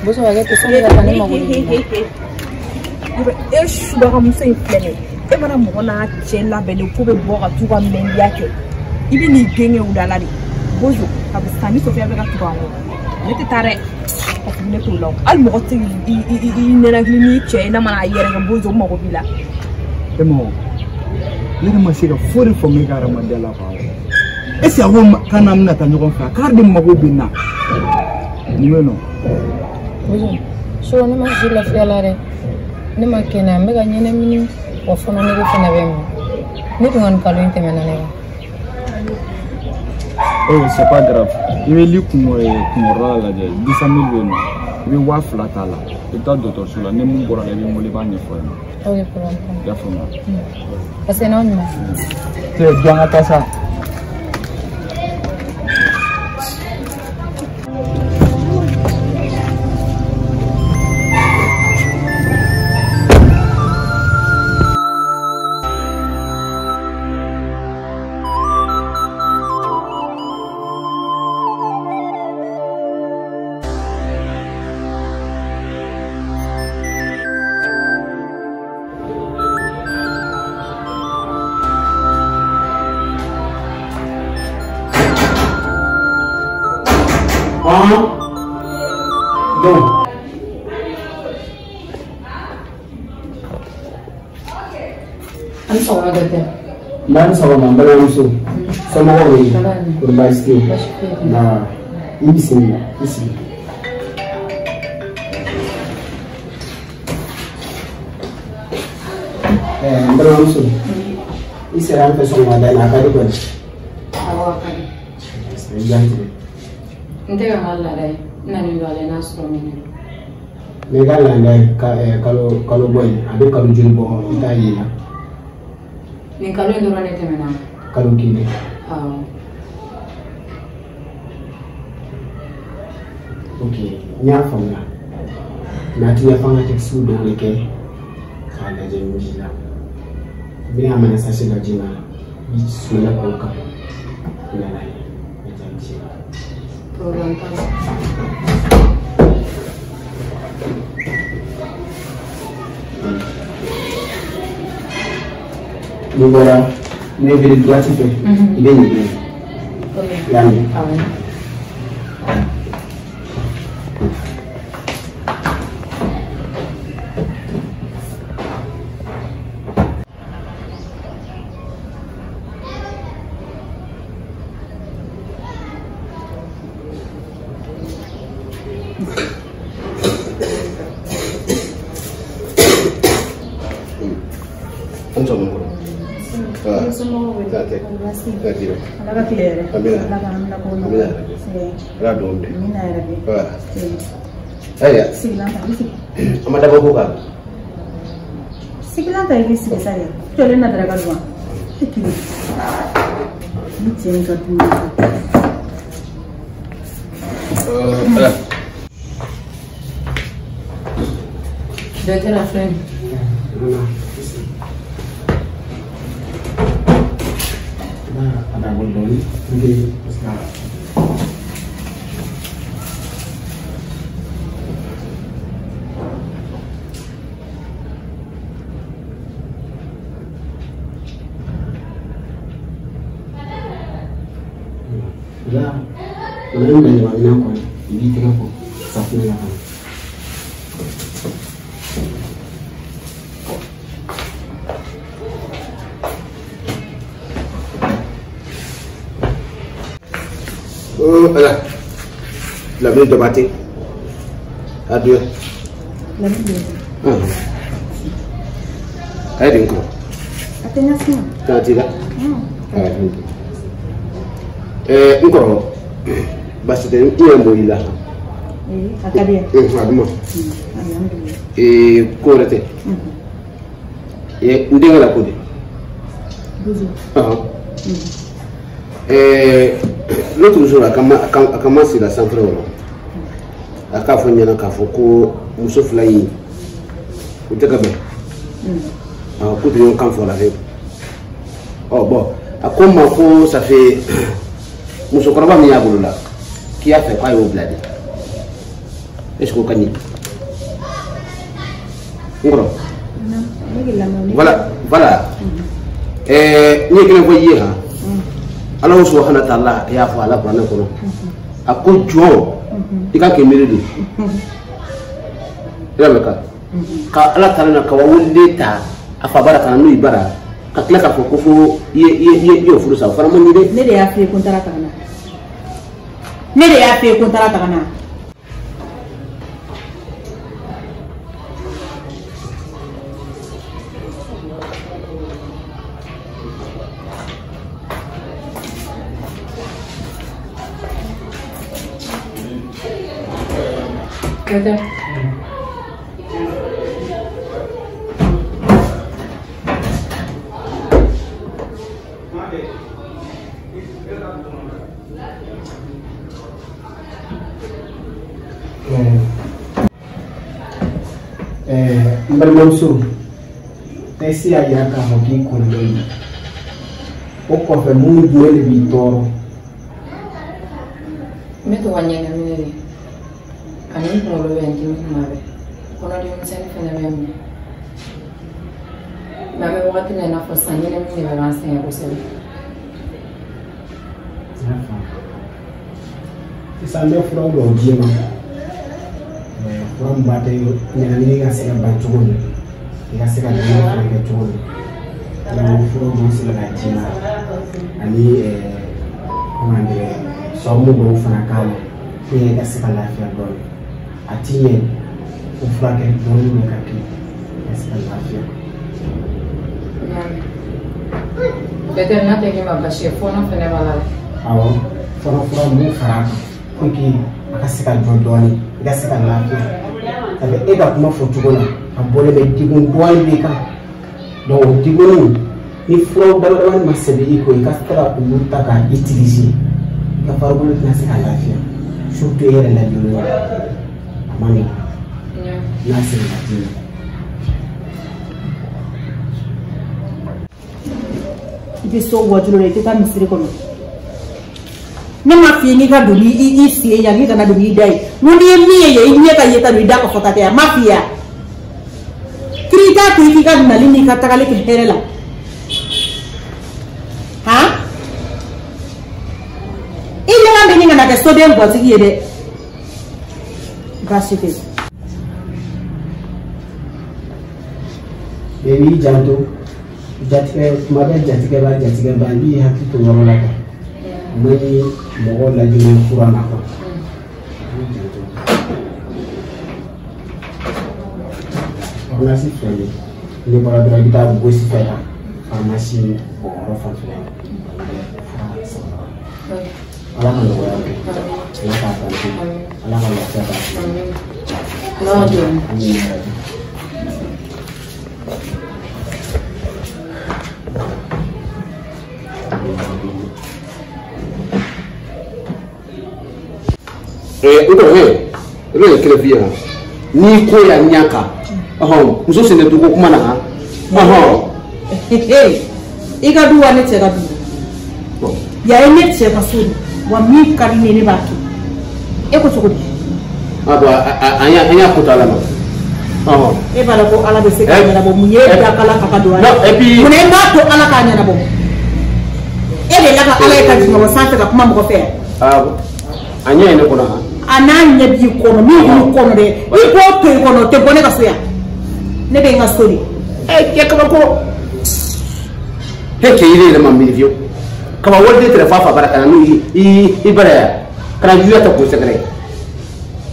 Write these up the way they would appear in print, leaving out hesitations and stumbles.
bozo wa ke so ya tani mago e shuba ka muso inflene e mana mo na chela bele ko be bo ka tuka men yake ibi ni genge udala di bozo ka bisani so fe be ka tuka ngo ne te tare ka ne to law al mo ti ne na ni che na mana yere ga bozo mo ko bila e mo ne ma sira fori fo me ga ramadela ba esi awo kana mna ta nyogon fa kardi mago binna ni meno bozo so ne ma jila fialare ne ma kena me ga nyene mini wa fona ne go fona be mo ne to ngan kalo inte mena ne oh c'est pas grave il est li kumo la de 10 000 beno il wa flata la et ta docteur sur la ne mun bora le mo le ba ne fo oh ye problème ya fo ma parce que non te doanga ta ça Bon. Ani sawara gata. Nan sawara mbala muso. Sama wori. Kurbaski. Na isi. Mbala muso. Isi ran pe so ngada na ka di ko. Awa ka. Yanti. Ndega ngala dai. Nani wale na so mini. Megala ndai kalo boy abe kalo juli bo itayi na. Ni kalo ndora ne temena. Kalo kide. Okay, nya famna. Na tiya fanga teksu do leke. Kala je mujila. Bila mana sase na jina. Bi sula ko ka. Nana. Program Nubora, ne vede gratife. Bene. Yani. Ada boldoni, mungkin sekarang. Ya, kemarin dari mana kau? Ini tiga puluh satu ya kan? Voilà. La ville de Maté. Adieu. La ville. Allez, encore. Attention. T'as dit là? Encore. Bah, c'était un bon là. Acadien. Et quoi était? Et où est la code? L'autre jour, à commencer la centre, à Kafonyana Kafoko, Moussoflaï, ou Tekabe, à Koudrion Kamfor la veille. Oh bon, à comment ça fait Moussokraba Miaboula, qui a fait quoi au bled? est-ce que kani ngoro voilà ni kene ko yi ha Allah subhanahu wa ta'ala ya fa ala qur'an ko akko jo tika ke miridi ila maka ka ala ta'ala ka wawulde ta afa baraka no ibara ka kila ka ko fo ye furu sa fara mo ni de ne de ya fi kontara kana ne de ya fi kontara kana Ada. Mbalmamso tesi ayaka hoki kundi oko fe mu duele vitoro Meto wanyanga mimi. Ani ngolo wengi mmabe. Kono di mtsani fena mimi. Mame wakati na nafasi nyingine mimi balansi ya kusema. Isa ndio fura ndo ojima. Fura mbate ni ngasika bachuni. Ngasika ndio fura chuni. Na fura ndo sila na jina. Ani komande somo ndo fana kama. Ni ngasika lafia ndo. Atiye ufura ke ndo ni kaki. Ngasika lafia. Betul nanti kita bahas phone fena bala. Awo fura mu fara kuki akasika jodoni gasika lafia tabe ega kuma fotugola abole be digun boy bika do digunu ni fura dawani masebe iko ikastara kumuta ka itilisi ka farugulu nasika lafia surtout yere la jolo amani nasika lafia ite so wajulo ite ta misiri kono ne ma fi ni ka do ni fi ya ni kana do ni dai mo ni mi ye ni ka yeta do da ko fota ya mafia krita ku ki ka na lini ka takale ke herela ha ile na beni na ka so dem bo ti yede gratuité Dewi janto jatike mabel jatike ba bi hakki to ngoro la ka mani mo la jini qur'ana ko ona si fele ni bara dra kita go si fela pharmacie ko ro fa fele ala ka lo ya ala ka ta ala ka lo ta No, John. Ro kele biya ni ko ya nyaka muso sene dugo kuma na iga duwa ne tera du ya ene tse basuri wa mi karine ne baki e ko tsoko anya ko tala no e bala ko ala be se ka na bo munye da kala ka do no e puis mune ma to ala ka na bo e le la ka ala e ka jinga wa sa ka kuma mo ko fe anya ene ko na ananya bi kono mi bi kono de i ko to kono te bone ka soya ne be nga story ke ka ko he ke ile le mammi vio kama wolde tre fa baraka no i bara kana juya ta ko sekre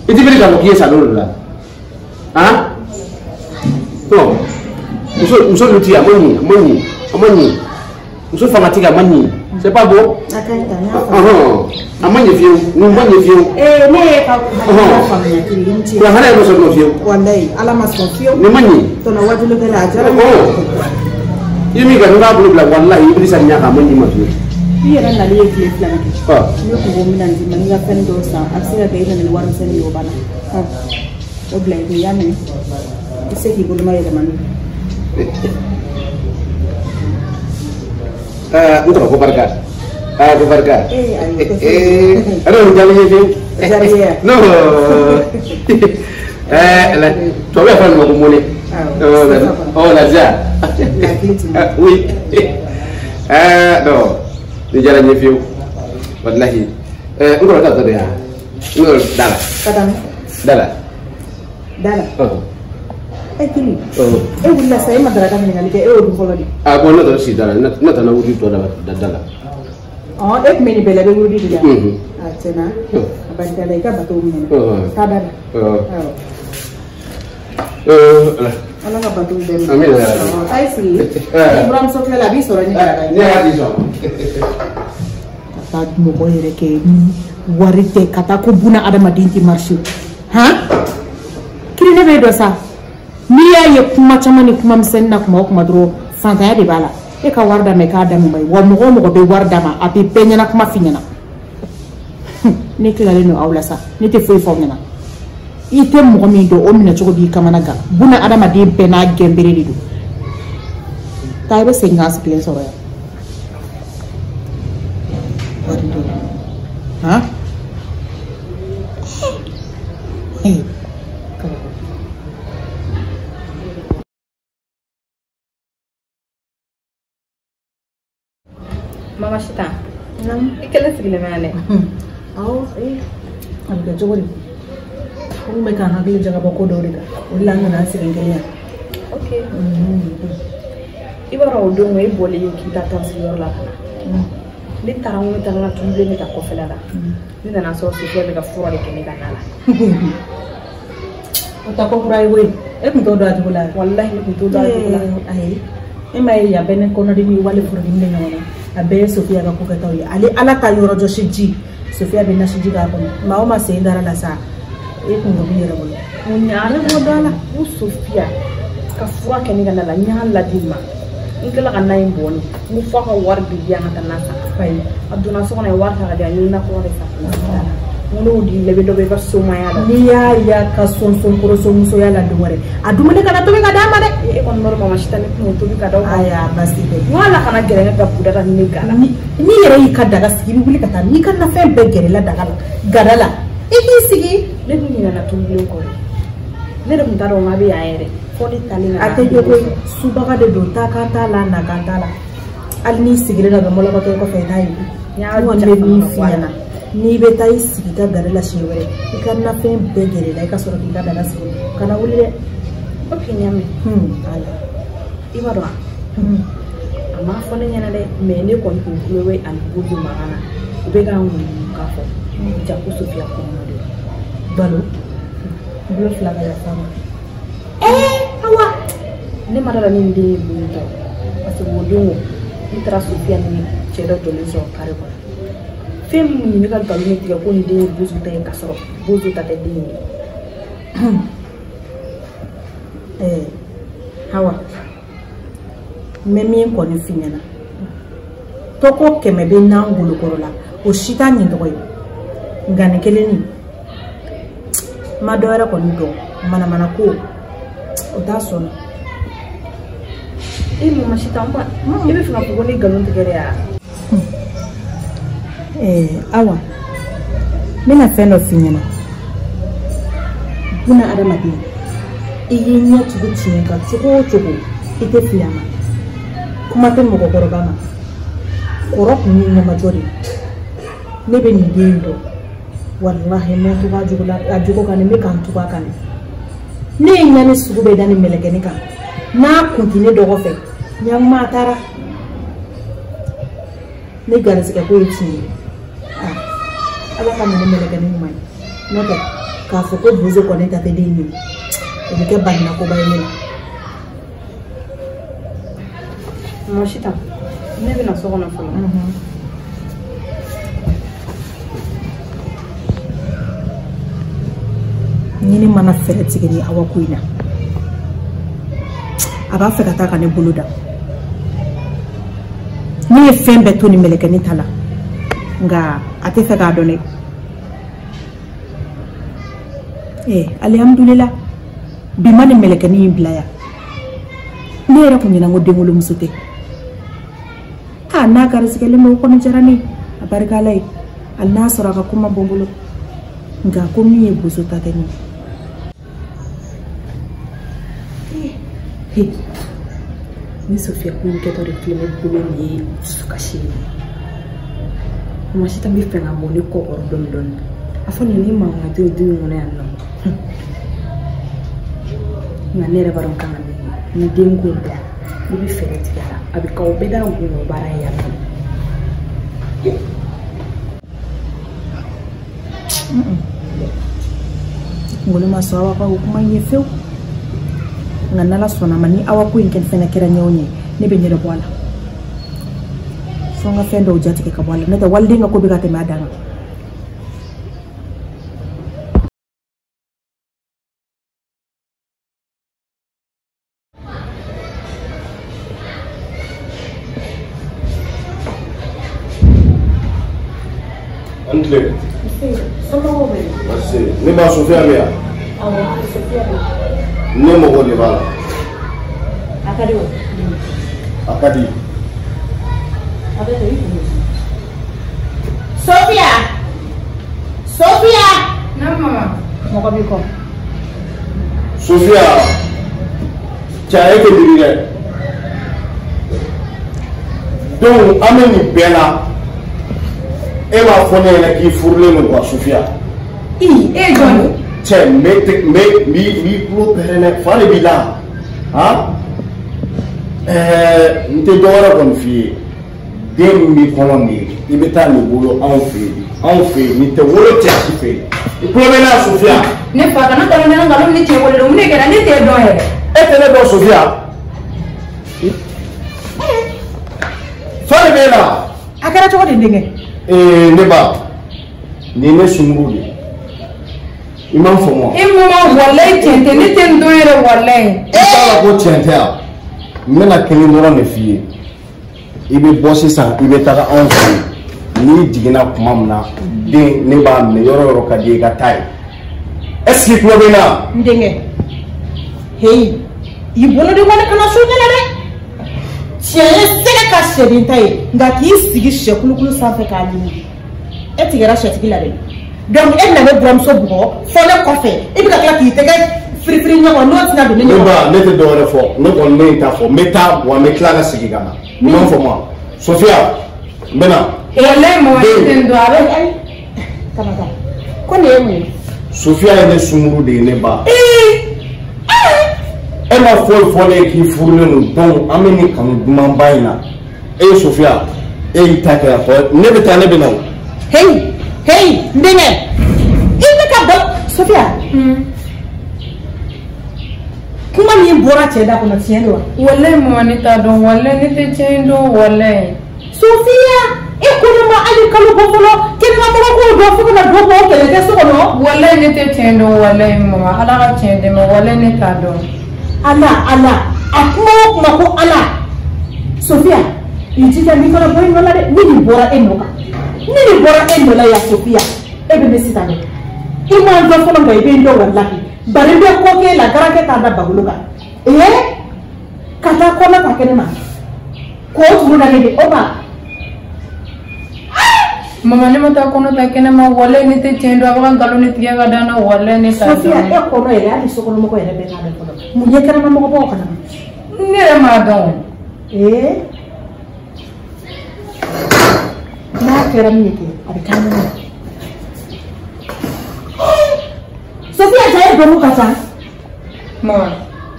iti bi ka ko yesa lo la no muso luti amoni muso famatika amoni c'est pas beau amanya viu numbanya viu ne ka famia kilinti kwa hana no so viu wallahi ala masofio ni manyi to na wajulu kala ajara yimi ga nga bulu bla wallahi iblis anya ka manyi ma viu yera na liye kile plan ne ko go minan di manga fendo sa asira ga ina ni waru sene yo bana o bla ni yame ise ki bulu ma yeda manu ngoro ko barka Ah, ko barka. Ano jali fi? No. La to be fa no ko mole. Oh, la ja. Oui. No. Ni jala ni fi. Wallahi. Ngoro ta to ya. Ngoro dala. Dala. Dala. Kini. Wala sa ima dala kami ngali ke du folo di. Ah, bon no to si dala. Na ta na wudi to dala. Oh, meni bela be wudi di ya. Tena. Abang dala ka batu meni. Kadar. Ala ka batu ben. Amin. Ai si. Ibrahim Sofia la bi soro ni dala. Ni ha di so. Ta mo ko yere ke warite kata ko buna adama dinti marché. Ha? Kiri ne be do sa. Ni ya ye kuma chama ni kuma msenna kuma dro fanta ya de bala. E ka warda me ka da mai wa mo be warda ma api penya na kuma finyana. Ni kila le no awla sa. Ni te foi fo nyana. Ite mo mi do o mina chogo bi kamana ga. Buna adama de pe na gembere di do. Ta be sengas kile so ya. Ha? Hey. Mama Shita. Ikele sigile mane. Amga jogori. Ko me kan hagile jaga bako do riga. Ulla ngana sigile ya. Okay. Ibara odo ngai bole yuki ta siyor la. Ni tarangu tanga tumble ni ta kofela la. Ni na so Sofia be ka fura de kene kanala. Ota ko fura we. E mi to do ajula. Wallahi mi to do ajula. Ai. E mai ya bene kono di mi wale fura ni ngona. Abe Sofia ga ko ka tawi. Ali ala ta yoro jo shiji. Sofia be na shiji ga ko. Ma o ma se ndara la sa. E ko ngo bi yero bolo. Munyara mo dala u Sofia. Ka fura kene kanala nyala dima. Ingela kana imboni. Mu fa ka war bi ya ngata na sa. Fai. Aduna so kana war ta ga ni na ko re sa. Ngono di lebe do be ka soma ya da. Ni ya ka son koro so muso ya la dumare. Adumale kana to be ka dama de. E kon normal ma shita ni ko to bi ka daw. Aya basti be. Wala kana gere ga budara ni gala. Ni yere yi ka daga sigi wuli ka ta ni kan na fe be gere la daga gadala. E ki sigi le ni na tumble ko. Ne do mutaro ma bi ayere. Foni tali na. Ate yo ko subaga de do ta ka ta la na ka ta la. Al ni sigire na ga mola ko to ko fe tayi. Ya wonde ni fiana. Ni be tay sigita gadala shewere. Ikanna fe be gere la ka soro ki daga sigi. Kana wuli de. Okay nyame. Ala. Ibaro. Ama foni nyana de me ne kon kuwe an buju magana. Ube ga ngun ka fo. Ja ku Sofia ko mo de. Balo. Blo flaga ya fama. Awa. Ne madara ni ndi buju. Parce que wodongo ni tra Sofia ni chedo dolezo kare ko. Fem ni ga galu ni tiga ko ni de buju tay kasoro. Buju ta te dini. Hawa. Memi ko ni finyana. Toko keme be nangulu korola. O shita ni ndoy. Ngane keleni. Madora ko ndo. Mana ko. O ta sona. Mama Shita mba. Ibe fina ko ni galu tigere ya. Awa. Mina fendo finyana. Buna adama bi. Iyi nya tugu chinga chugo ite fiama. Kuma te mo gogoro bama. Korok ni nya majori. Nebe ni dindo. Wallahi me to bajugula ajugo kan me kan tuga kan. Ne nya ni sugu be dani meleke ni kan. Na continue do gofe. Nyang matara. Ne garis ka ko yiti. Ala kan ne meleke ni mai. Nota ka fo ko buzo ko ne ta te dini. Ebe ke bana ko bayele. Mama Shita. Ne be na so gona fo. Nini mana fere tigiri awa kuina. Aba fe ka ta ka ne boloda. Ni e fembe to ni meleke ni tala. Nga ate fe ka done. Alhamdulillah. Bima ni meleke ni blaya. Ni era kunyina ngo demolo musute. Na garis kele mo ko ni jarani. Abarkalai Al-Nasra ka kuma bombolo nga ko mi e bozo tateni ni Sofia ko nke to reclame bolo ni sukashi mo sita mi fenga mo ni ko don afoni ni ma ma do ngone anno nga nere baron kama ni dengo da ni bi fereti dara abi ka obeda ngo bara ya ngone masawa ka kuma yefeu ngana la sona mani awa ko inken fena kera nyonye ne be nyere bwala songa fendo ujati ke kabwala neta waldi nga ko be gate madanga Antle Somo be. Merci. Ne ba Sofia be ya. Awa, Sofia be. Ne mo go de bala. Akadi wo. Akadi. Abete yi. Sofia Na mama. Mo ko bi ko. Sofia. Cha e ke diri re. Donc ameni bela. E ma fone na ki furle no kwa Sofia. John. Che mi pro perene fale bila. Ha? Nte dora kon fi. Dem mi koloni. Ibeta ni bolo en fait ni te wolo ti fe. Problème Sofia. Ne fa kana kana na ngalo ni che wolo mu ne kera ni te do he. E te ne do Sofia. Fale bela. akara to de ndenge Neba, ni ne sunguli. Imam fomo. Imam wallahi tente ni ten doyere wallahi. Ela ko tente a. Mena kele moro ne fie. Ibe bossi san ibe taga anfu. Ni digina kuma muna den ne ba me yoro ka de ga tai. Est-ce que ko bena? ndenge hey ibono de wala kana shugala de tiye sega ka shedin tay ngati sigi shekulukulu safe ka ni etigera shetigila de donc elle n'avait brom so bugo fole kofe ibika kala ki tege free nyama no tina de Ne ba ne te dore fo, ne kon me ta fo, meta wa me klara sigi gana. Non fo moi. Sofia, bena. Wallahi mo ten do abe ay. kana ka ko ne mu Sofia ne sunguru de ne ba. Elle m'a fait qui fournit nous donc amener comme duman baina. Et Sofia, et il t'a fait ne be ta ne be non. hey ndenge ibika do Sofia kuma ni bora cheda kuna tiendo Wallahi mo ni ta do wallahi ni te chendo wallahi. Sofia kono ma ali kalu bofolo ken ma ko do fu na do bo kele te so no Wallahi ni te chendo wallahi mo ala ka chende mo wallahi ni ta do. ala akuma ko ala Sofia ijita ni kono boy wala de ni bora enoka ni bora enola ya Sofia ebe mesita ne ima ndo folo ngo ebe ndo wallahi bare be ko ke la garake ta da baguluka kata ko na ka kene ma ko tu na ne oba Mama ne mata kono ta kene ma wallahi ni te chendo aba ngalo ni tiya ga dana wallahi ni ta do. Sofia ko no ere ali so kono mo ko ere be ta de kono mu ye kana ma mo ko kana Ni ma do. na kera mike abikana Sofia jaye do mukata Mama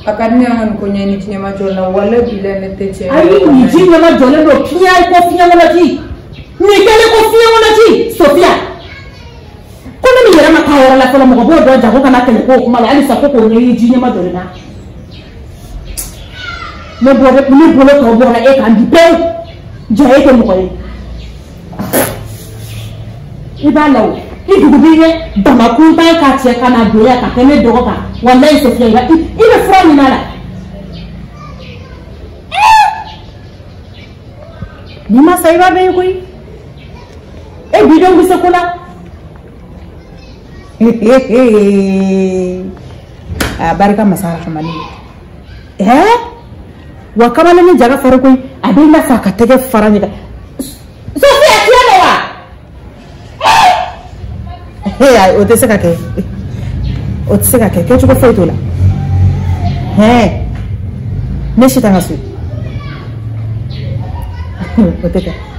akadni an ko nyeni tinyama jona wallahi bile ni te chendo. ayi ni jinya ma jole do kiya ko fiya wala ti ni kele ko fiya wala ti Sofia kono mi yera ma kawara la kono mo ko do jago kana kele ko kuma la ali sa ko ni jinya ma jole na mo bolo to bona e kan di pe jaye ko mo ko ibalaw idugu biye Bamako ta ka tie kana doya ka kene doga wallahi Sofia ibe fra ni nala ni ma saiba be ko e bidon bi sekula barka masara kamani wa kamana ni jaga farko abin da fa ka tege farani da Sofia tiya wa Hey, o tɛ se ka kɛ. O tɛ se ka kɛ. Kɛcogo foyi t'o la. Ne si t'an ka so. O tɛ kɛ.